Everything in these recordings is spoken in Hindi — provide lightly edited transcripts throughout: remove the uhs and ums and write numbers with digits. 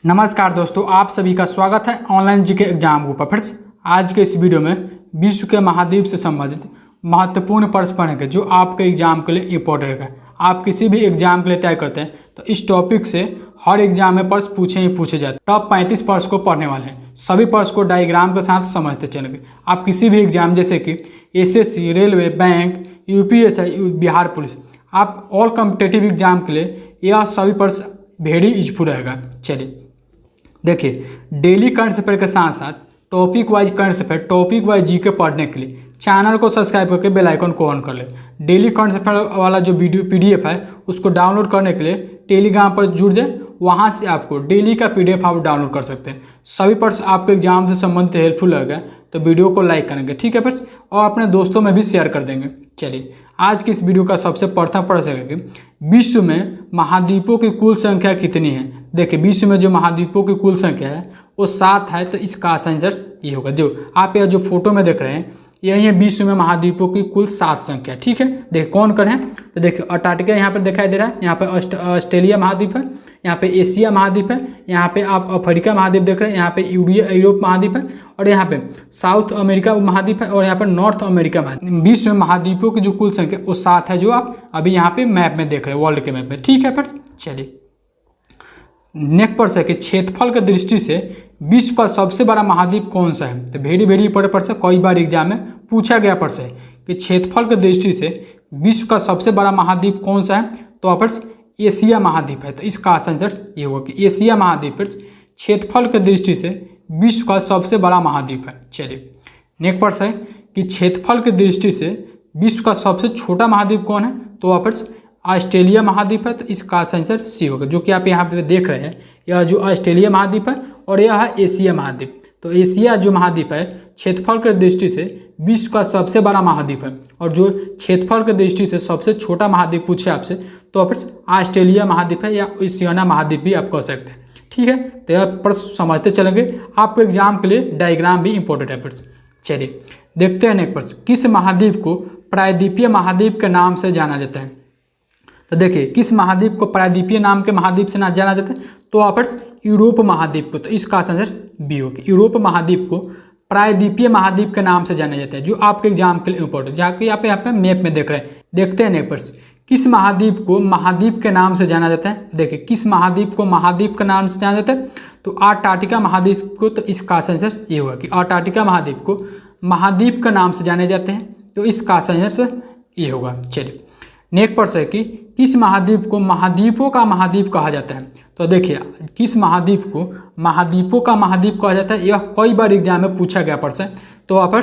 नमस्कार दोस्तों, आप सभी का स्वागत है ऑनलाइन जीके एग्जाम ग्रुप पर। फ्रेंड्स, आज के इस वीडियो में विश्व के महाद्वीप से संबंधित महत्वपूर्ण प्रश्न पढ़ेंगे जो आपके एग्जाम के लिए इंपॉर्टेंट है। आप किसी भी एग्जाम के लिए तैयार करते हैं तो इस टॉपिक से हर एग्जाम में प्रश्न पूछे ही पूछे जाते हैं। टॉप 35 प्रश्न को पढ़ने वाले हैं। सभी प्रश्न को डायग्राम के साथ समझते चलेंगे। आप किसी भी एग्जाम जैसे कि SSC, railway, bank, UPSC, Bihar police, आप ऑल कॉम्पिटिटिव एग्जाम के लिए यह सभी प्रश्न वेरी यूजफुल रहेगा। चलिए देखिए, डेली करंट अफेयर के साथ साथ topic wise current affair, topic wise GK पढ़ने के लिए चैनल को सब्सक्राइब करके बेल आइकन को ऑन कर ले। डेली करंट अफेयर वाला जो वीडियो पीडीएफ है उसको डाउनलोड करने के लिए टेलीग्राम पर जुड़ जाए। वहाँ से आपको डेली का पीडीएफ आप डाउनलोड कर सकते हैं। सभी प्रश्न आपके एग्जाम से संबंधित हेल्पफुल लगेगा तो वीडियो को लाइक करेंगे, ठीक है फ्रेंड्स, और अपने दोस्तों में भी शेयर कर देंगे। चलिए आज की इस वीडियो का सबसे प्रथम प्रश्न है कि विश्व में महाद्वीपों की कुल संख्या कितनी है। देखिए, विश्व में जो महाद्वीपों की कुल संख्या है वो 7 है, तो इसका आंसर ये होगा। जो आप यह जो फोटो में देख रहे हैं यही है विश्व में महाद्वीपों की कुल 7 संख्या, ठीक है। देखिए कौन कौन है, तो देखिए अंटार्कटिका यहाँ पर दिखाई दे रहा है, यहाँ पे ऑस्ट्रेलिया महाद्वीप है, यहाँ पे एशिया महाद्वीप है, यहाँ पे आप अफ्रीका महाद्वीप देख रहे हैं, यहाँ पे यूरोप महाद्वीप है, और यहाँ पे साउथ अमेरिका महाद्वीप है, और यहाँ पर नॉर्थ अमेरिका महाद्वीप। विश्व में महाद्वीपों की जो कुल संख्या वो 7 है, जो आप अभी यहाँ पे मैप में देख रहे हैं, वर्ल्ड के मैप में, ठीक है। फिर चलिए नेक्स्ट प्रश्न है कि क्षेत्रफल की दृष्टि से विश्व का सबसे बड़ा महाद्वीप कौन सा है। तो वेरी इंपॉर्टेंट प्रश्न, कई बार एग्जाम में पूछा गया प्रश्न है कि क्षेत्रफल की दृष्टि से विश्व का सबसे बड़ा महाद्वीप कौन सा है। तो आप एशिया महाद्वीप है, तो इसका आंसर ये होगा कि एशिया महाद्वीप क्षेत्रफल की दृष्टि से विश्व का सबसे बड़ा महाद्वीप है। चलिए नेक्स्ट प्रश्न है कि क्षेत्रफल की दृष्टि से विश्व का सबसे छोटा महाद्वीप कौन है। तो आप ऑस्ट्रेलिया महाद्वीप है, तो इसका आंसर सी होगा, जो कि आप यहाँ पे देख रहे हैं। यह जो ऑस्ट्रेलिया महाद्वीप है और यह है एशिया महाद्वीप। तो एशिया जो महाद्वीप है क्षेत्रफल की दृष्टि से विश्व का सबसे बड़ा महाद्वीप है, और जो क्षेत्रफल की दृष्टि से सबसे छोटा महाद्वीप पूछे आपसे तो आप ऑस्ट्रेलिया महाद्वीप है, या ओशियाना महाद्वीप भी आप कह सकते हैं, ठीक है। तो यह प्रश्न समझते चलेंगे। आपको एग्जाम के लिए डायग्राम भी इंपॉर्टेंट है। चलिए देखते हैं नेक्स्ट प्रश्न, किस महाद्वीप को प्रायद्वीपीय महाद्वीप के नाम से जाना जाता है। तो देखिए किस महाद्वीप को प्रायद्वीपीय नाम के महाद्वीप से ना जाना जाता है। तो आप यूरोप महाद्वीप को, तो इसका आंसर बी होगा। यूरोप महाद्वीप को प्रायद्वीपीय महाद्वीप के नाम से जाना जाता है, जो आपके एग्जाम के लिए इंपॉर्टेंट, जाके आप यहाँ पे मैप में देख रहे हैं। देखते हैं नेक्स्ट प्रश्न, किस महाद्वीप को महाद्वीप के नाम से जाना जाता है। देखिए किस महाद्वीप को महाद्वीप के नाम से जाना जाता है। तो अंटार्कटिका महाद्वीप को, तो इसका आंसर ये होगा कि अंटार्कटिका महाद्वीप को महाद्वीप के नाम से जाने जाते हैं, तो इसका आंसर ये होगा। चलिए नेक्स्ट प्रश्न है कि किस महाद्वीप को महाद्वीपों का महाद्वीप कहा जाता है। तो देखिए किस महाद्वीप को महाद्वीपों का महाद्वीप कहा जाता है, यह कई बार एग्जाम में पूछा गया प्रश्न है। तो आप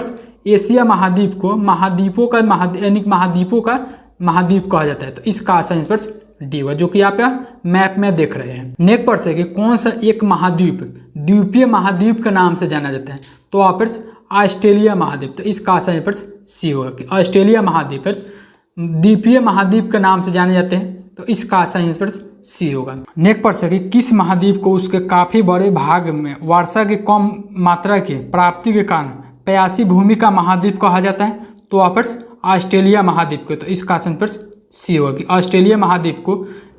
एशिया महाद्वीप को महाद्वीपों का यानी महाद्वीपों का महाद्वीप कहा जाता है, तो इसका आंसर डी होगा, जो कि आप मैप में देख रहे हैं। नेक्स्ट प्रश्न है कि कौन सा एक महाद्वीप द्वीपीय महाद्वीप के नाम से जाना जाता है। तो आप ऑस्ट्रेलिया महाद्वीप, तो इसका आंसर सी होगा कि ऑस्ट्रेलिया महाद्वीप द्वीपीय महाद्वीप के नाम से जाने जाते हैं, तो इसका आंसर सी होगा। नेक्स्ट प्रश्न है कि किस महाद्वीप को उसके काफ़ी बड़े भाग में वर्षा की कम मात्रा की प्राप्ति के कारण प्यासी भूमि का महाद्वीप कहा जाता है। तो आप ऑस्ट्रेलिया महाद्वीप को, तो इसका आंसर सी होगा कि ऑस्ट्रेलिया महाद्वीप को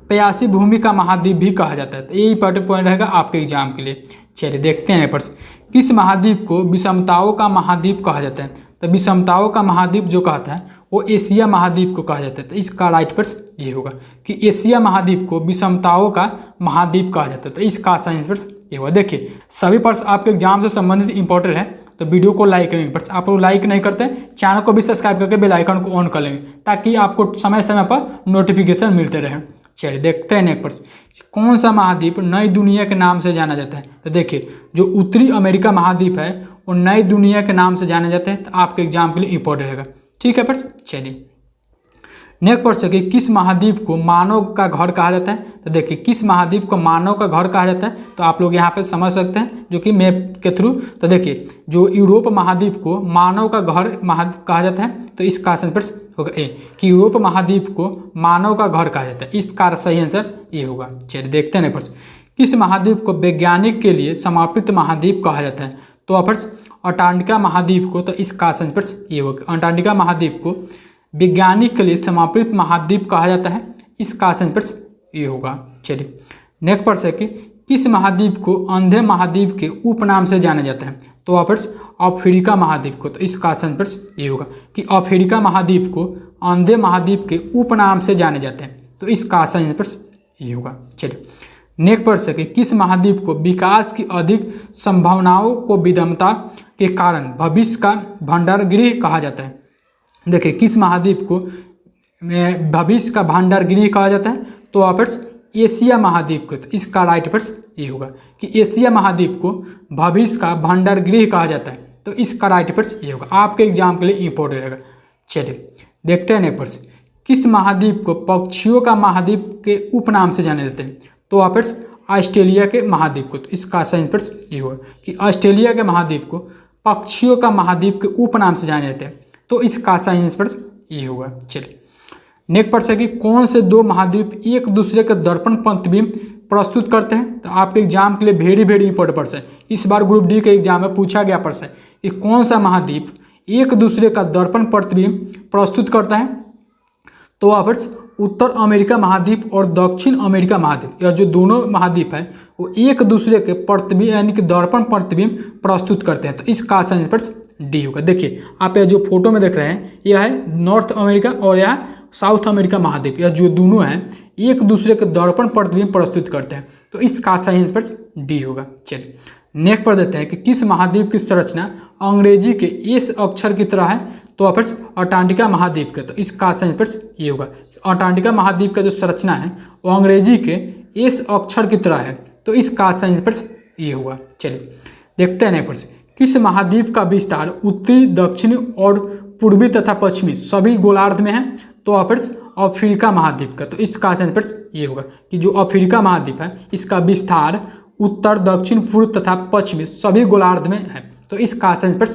प्यासी भूमि का महाद्वीप भी कहा जाता है। तो ये इंपॉर्टेंट पॉइंट रहेगा आपके एग्जाम के लिए। चलिए देखते हैं प्रश्न, किस महाद्वीप को विषमताओं का महाद्वीप कहा जाता है। तो विषमताओं का महाद्वीप जो कहता है वो एशिया महाद्वीप को कहा जाता है, तो इसका राइट प्रश्न ये होगा कि एशिया महाद्वीप को विषमताओं का महाद्वीप कहा जाता है, तो इसका आंसर ये होगा। देखिए सभी प्रश्न आपके एग्जाम से संबंधित इंपॉर्टेंट है, तो वीडियो को लाइक करेंगे। प्रश्न आप लोग लाइक नहीं करते चैनल को भी सब्सक्राइब करके बेल आइकन को ऑन कर लेंगे, ताकि आपको समय समय पर नोटिफिकेशन मिलते रहे। चलिए देखते हैं नेक्स्ट प्रश्न, कौन सा महाद्वीप नई दुनिया के नाम से जाना जाता है। तो देखिए जो उत्तरी अमेरिका महाद्वीप है वो नई दुनिया के नाम से जाने जाते हैं, तो आपके एग्जाम के लिए इंपॉर्टेंट रहेगा, ठीक है। पर चलिए नेक्स्ट प्रश्न है कि किस महाद्वीप को मानव का घर कहा जाता है। तो देखिए किस महाद्वीप को मानव का घर कहा जाता है, तो आप लोग यहाँ पे समझ सकते हैं, जो कि मैप के थ्रू। तो देखिए जो यूरोप महाद्वीप को मानव का घर कहा जाता है, तो इसका आंसर होगा ए कि यूरोप महाद्वीप को मानव का घर कहा जाता है, इसका सही आंसर ये होगा। चलिए देखते हैं प्रश्न, किस महाद्वीप को वैज्ञानिक के लिए समर्पित महाद्वीप कहा जाता है। तो अंटार्कटिका महाद्वीप को, तो इसका आंसर ये होगा, अंटार्कटिका महाद्वीप को वैज्ञानिक के लिए समर्पित महाद्वीप कहा जाता है, इसका आंसर ये होगा। चलिए नेक्स्ट प्रश्न है कि किस महाद्वीप को अंधे महाद्वीप के उपनाम से जाना जाता है? तो ऑप्शंस अफ्रीका महाद्वीप को। तो इसका आंसर ये होगा कि अफ्रीका महाद्वीप को अंधे महाद्वीप के उपनाम से जाने जाते हैं। तो इसका आंसर ये होगा। चलिए नेक्स्ट प्रश्न कि किस महाद्वीप को विकास की अधिक संभावनाओं को विद्यमता के कारण भविष्य का भंडारगृह कहा जाता है? देखिए किस महाद्वीप को भविष्य का भंडारगृह कहा जाता है? तो ऑप्शंस एशिया महाद्वीप को। तो इसका राइट आंसर ये होगा कि एशिया महाद्वीप को भविष्य का भंडारगृह कहा जाता है। तो इसका राइट आंसर ये होगा, आपके एग्जाम के लिए इंपॉर्टेंट रहेगा। चलिए देखते हैं नेक्स्ट प्रश्न, किस महाद्वीप को पक्षियों का महाद्वीप के उपनाम से जाने जाते हैं? तो ऑप्शंस ऑस्ट्रेलिया के महाद्वीप को। तो इसका आंसर ये होगा कि ऑस्ट्रेलिया के महाद्वीप को पक्षियों का महाद्वीप के उपनाम से जाने जाते हैं। तो इसका आंसर ये होगा। चलिए नेक्स्ट प्रश्न है कि कौन से दो महाद्वीप एक दूसरे के दर्पण प्रतिबिंब प्रस्तुत करते हैं? तो आपके एग्जाम के लिए वेरी इंपॉर्टेंट प्रश्न है। इस बार ग्रुप डी के एग्जाम में पूछा गया प्रश्न है कि कौन सा महाद्वीप एक दूसरे का दर्पण प्रतिबिंब प्रस्तुत करता है? तो ऑप्शंस उत्तर अमेरिका महाद्वीप और दक्षिण अमेरिका महाद्वीप, यह जो दोनों महाद्वीप है वो एक दूसरे के प्रतिबिंब यानी कि दर्पण प्रतिबिंब प्रस्तुत करते हैं। तो इसका आंसर डी होगा। देखिए आप यह जो फोटो में देख रहे हैं यह है नॉर्थ अमेरिका और यह साउथ अमेरिका महाद्वीप, यह जो दोनों हैं एक दूसरे के दर्पण प्रतिबिंब प्रस्तुत करते हैं। तो इसका सही आंसर डी होगा। चलिए नेक्स्ट पर देते हैं कि किस महाद्वीप की संरचना अंग्रेजी के एस अक्षर की तरह है? तो ऑप्शंस अंटार्कटिका महाद्वीप के। तो इसका आंसर ये होगा, अंटार्कटिका महाद्वीप का जो संरचना है वो अंग्रेजी के एस अक्षर की तरह है। तो इसका आंसर ये होगा। चलिए देखते हैं नेक्स्ट प्रश्न, किस महाद्वीप का विस्तार उत्तरी, दक्षिणी और पूर्वी तथा पश्चिमी सभी गोलार्ध में है? तो ऑप्शंस अफ्रीका महाद्वीप का। तो इसका आंसर ये होगा कि जो अफ्रीका महाद्वीप है इसका विस्तार उत्तर, दक्षिण, पूर्व तथा पश्चिमी सभी गोलार्ध में है। तो इसका आंसर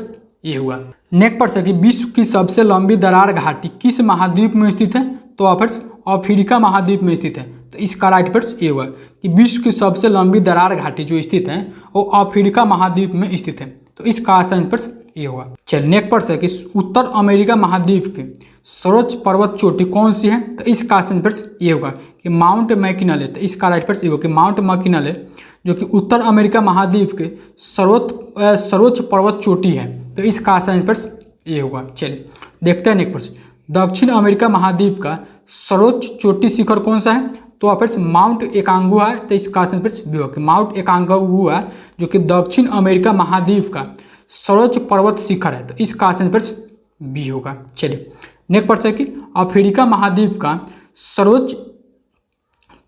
ये हुआ। नेक्स्ट प्रश्न है कि विश्व की सबसे लंबी दरार घाटी किस महाद्वीप में स्थित है? तो ऑप्शंस अफ्रीका महाद्वीप में स्थित है। तो इसका राइट आंसर ये हुआ कि विश्व की सबसे लंबी दरार घाटी जो स्थित है वो अफ्रीका महाद्वीप में स्थित है। तो इसका आंसर ये होगा। चलिए नेक्स्ट प्रश्न है कि उत्तर अमेरिका महाद्वीप की सर्वोच्च पर्वत चोटी कौन सी है? तो इसका आंसर ये होगा कि माउंट मैकिनले। तो इसका राइट आंसर ये होगा कि माउंट मैकिनले जो कि उत्तर अमेरिका महाद्वीप के सर्वोच्च पर्वत चोटी है। तो इसका आंसर ये होगा। चलिए देखते हैं नेक्स्ट प्रश्न, दक्षिण अमेरिका महाद्वीप का सर्वोच्च चोटी शिखर कौन सा है? तो ऑप्शंस माउंट एकांगुआ है। तो इसका आंसर भी होगा कि माउंट एकांगुआ जो कि दक्षिण अमेरिका महाद्वीप का सर्वोच्च पर्वत शिखर है। तो इसका आंसर बी होगा। चलिए नेक्स्ट प्रश्न है कि अफ्रीका महाद्वीप का सर्वोच्च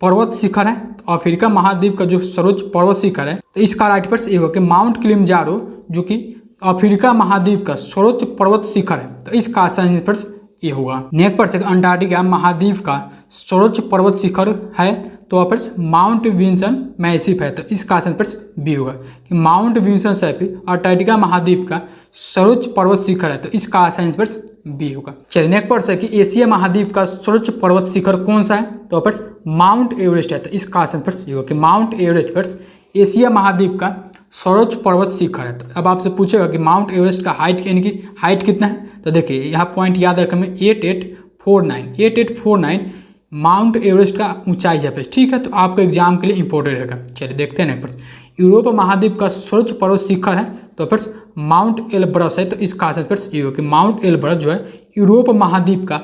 पर्वत शिखर है। तो अफ्रीका महाद्वीप का जो सर्वोच्च पर्वत शिखर है तो इसका राइट आंसर ये होगा कि माउंट किलिमंजारो जो कि अफ्रीका महाद्वीप का सर्वोच्च पर्वत शिखर है। तो इसका आंसर ये होगा। नेक्स्ट प्रश्न है अंटार्कटिका महाद्वीप का सर्वोच्च पर्वत शिखर है। तो ऑप्शन माउंट विल्सन मैसिफ है। तो इसका आंसर बी होगा कि माउंट विल्सन मैसिफ अंटार्कटिका महाद्वीप का सर्वोच्च पर्वत शिखर है। तो इसका आंसर बी होगा। चलिए नेक्स्ट प्रश्न है कि एशिया महाद्वीप का सर्वोच्च पर्वत शिखर कौन सा है? तो ऑप्शन माउंट एवरेस्ट है। तो इसका आंसर ये होगा कि माउंट एवरेस्ट एशिया महाद्वीप का सर्वोच्च पर्वत शिखर है। तो अब आपसे पूछेगा कि माउंट एवरेस्ट का हाइट यानी कि हाइट कितना है? तो देखिए यहाँ पॉइंट याद रखें में 8849 माउंट एवरेस्ट का ऊंचाई है। ठीक है, तो आपके एग्जाम के लिए इंपॉर्टेंट रहेगा। चलिए देखते हैं नेक्स्ट प्रश्न, यूरोप महाद्वीप का सर्वोच्च पर्वत शिखर है। तो फिर माउंट एलब्रस है। तो इसका आंसर ये होगा कि माउंट एलब्रस जो है यूरोप महाद्वीप का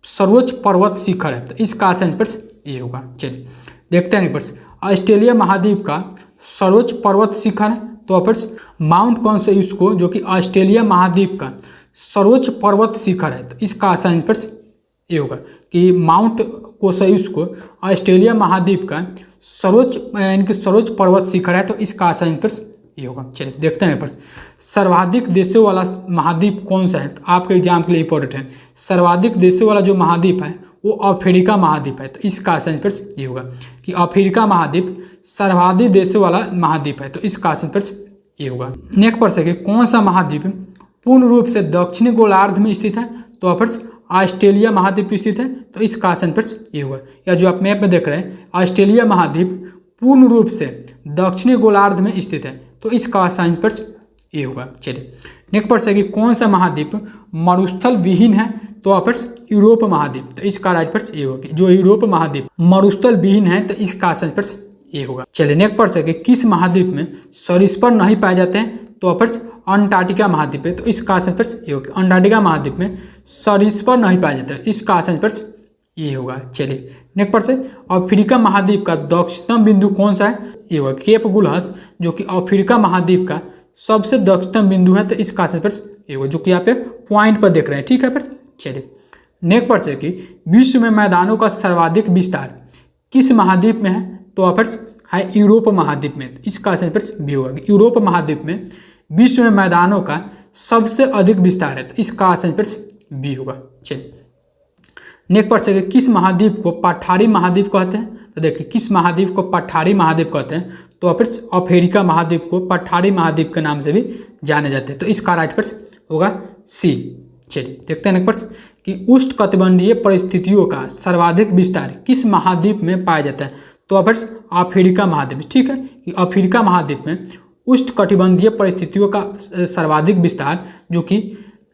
सर्वोच्च पर्वत शिखर है। तो इसका आंसर ये होगा। चलिए देखते हैं नेक्स्ट प्रश्न, ऑस्ट्रेलिया महाद्वीप का सर्वोच्च पर्वत शिखर है। तो फिर माउंट कौन से इसको जो कि ऑस्ट्रेलिया महाद्वीप का सर्वोच्च पर्वत शिखर है। तो इसका आंसर ये होगा कि माउंट कोसयूस को ऑस्ट्रेलिया महाद्वीप का सर्वोच्च यानी कि सर्वोच्च पर्वत शिखर है। तो इसका आंसर ये होगा। चलिए देखते हैं प्रश्न, सर्वाधिक देशों वाला महाद्वीप कौन सा है? तो आपके एग्जाम के लिए इंपॉर्टेंट है। सर्वाधिक देशों वाला जो महाद्वीप है वो अफ्रीका महाद्वीप है। तो इसका आंसर ये होगा कि अफ्रीका महाद्वीप सर्वाधिक देशों वाला महाद्वीप है। तो इसका आंसर ये होगा। नेक्स्ट प्रश्न है कि कौन सा महाद्वीप पूर्ण रूप से दक्षिणी गोलार्ध में स्थित है? तो ऑप्शन ऑस्ट्रेलिया महाद्वीप स्थित है। तो इसका आंसर ये होगा, या जो आप मैप में देख रहे हैं ऑस्ट्रेलिया महाद्वीप पूर्ण रूप से दक्षिणी गोलार्ध में स्थित है। तो इसका आंसर ये होगा। चलिए नेक्स्ट प्रश्न है कि कौन सा महाद्वीप मरुस्थल विहीन है? तो ऑप्शन यूरोप महाद्वीप। तो इसका राइट आंसर ये होगा कि जो यूरोप महाद्वीप मरुस्थल विहीन है। तो इसका आंसर ए होगा। चलिए नेक्स्ट प्रश्न है कि किस महाद्वीप में सरीसृप नहीं पाए जाते हैं, तो ऑप्शन अंटार्कटिका महाद्वीप है, तो इसका आंसर ये होगा। अंटार्कटिका महाद्वीप में सरीसृप नहीं पाए जाते हैं, इसका आंसर ये होगा। चलिए नेक्स्ट प्रश्न है अफ्रीका महाद्वीप का दक्षिणतम बिंदु कौन सा है, ये होगा केप गुलहस, जो कि अफ्रीका महाद्वीप का सबसे दक्षिणतम बिंदु है, तो इसका आंसर ये होगा, जो कि यहाँ पे पॉइंट पर देख रहे हैं। ठीक है फिर चलिए नेक्स्ट प्रश्न है कि विश्व में मैदानों का सर्वाधिक विस्तार किस महाद्वीप में है, तो ऑप्शन है यूरोप महाद्वीप में, इसका आंसर भी होगा। यूरोप महाद्वीप में विश्व में मैदानों का सबसे अधिक विस्तार है, तो इसका आंसर भी होगा। चलिए नेक्स्ट प्रश्न है कि किस महाद्वीप को पठारी महाद्वीप कहते हैं, तो देखिए किस महाद्वीप को पठारी महाद्वीप कहते हैं, तो ऑप्शन अफ्रीका महाद्वीप को पठारी महाद्वीप के नाम से भी जाने जाते हैं, तो इसका राइट प्रश्न होगा सी। चलिए देखते हैं नेक्स्ट प्रश्न कि उष्णकटिबंधीय परिस्थितियों का सर्वाधिक विस्तार किस महाद्वीप में पाया जाता है, तो ऑप्शन अफ्रीका महाद्वीप। ठीक है कि अफ्रीका महाद्वीप में उष्णकटिबंधीय परिस्थितियों का सर्वाधिक विस्तार जो कि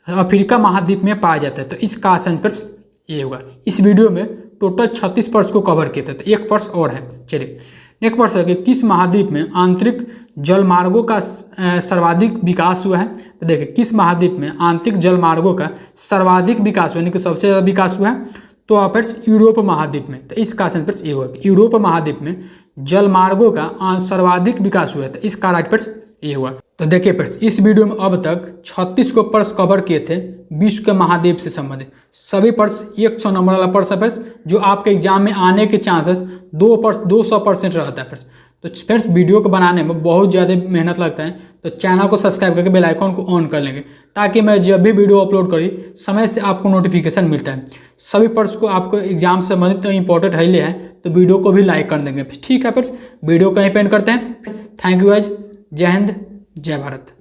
अफ्रीका महाद्वीप में पाया जाता है, तो इसका आंसर ये होगा। इस वीडियो में टोटल 36 प्रश्न को कवर किए थे, तो एक प्रश्न और है। चलिए नेक्स्ट प्रश्न है कि किस महाद्वीप में आंतरिक जलमार्गों का सर्वाधिक विकास हुआ है, तो देखिए किस महाद्वीप में आंतरिक जलमार्गों का सर्वाधिक विकास यानी कि सबसे ज़्यादा विकास हुआ है, तो ऑप्शन यूरोप महाद्वीप में, तो इसका आंसर ये होगा। यूरोप महाद्वीप में जलमार्गों का सर्वाधिक विकास हुआ है, तो इसका राइट प्रश्न ये हुआ। तो देखिए फ्रेंड्स इस वीडियो में अब तक 36 को प्रश्न कवर किए थे विश्व के महाद्वीप से संबंधित। सभी प्रश्न 100 नंबर वाला प्रश्न है फ्रेंड्स, जो आपके एग्जाम में आने के चांसेस 200% रहता है फ्रेंड्स। तो फ्रेंड्स वीडियो को बनाने में बहुत ज़्यादा मेहनत लगता है, तो चैनल को सब्सक्राइब करके बेल आइकॉन को ऑन कर लेंगे, ताकि मैं जब भी वीडियो अपलोड करी समय से आपको नोटिफिकेशन मिलता है। सभी प्रश्न को आपको एग्जाम से संबंधित तो इंपॉर्टेंट है ही है, तो वीडियो को भी लाइक कर देंगे। ठीक है फ्रेंड्स वीडियो कहीं पे एंड करते हैं। थैंक यू गाइज, जय हिंद जय भारत।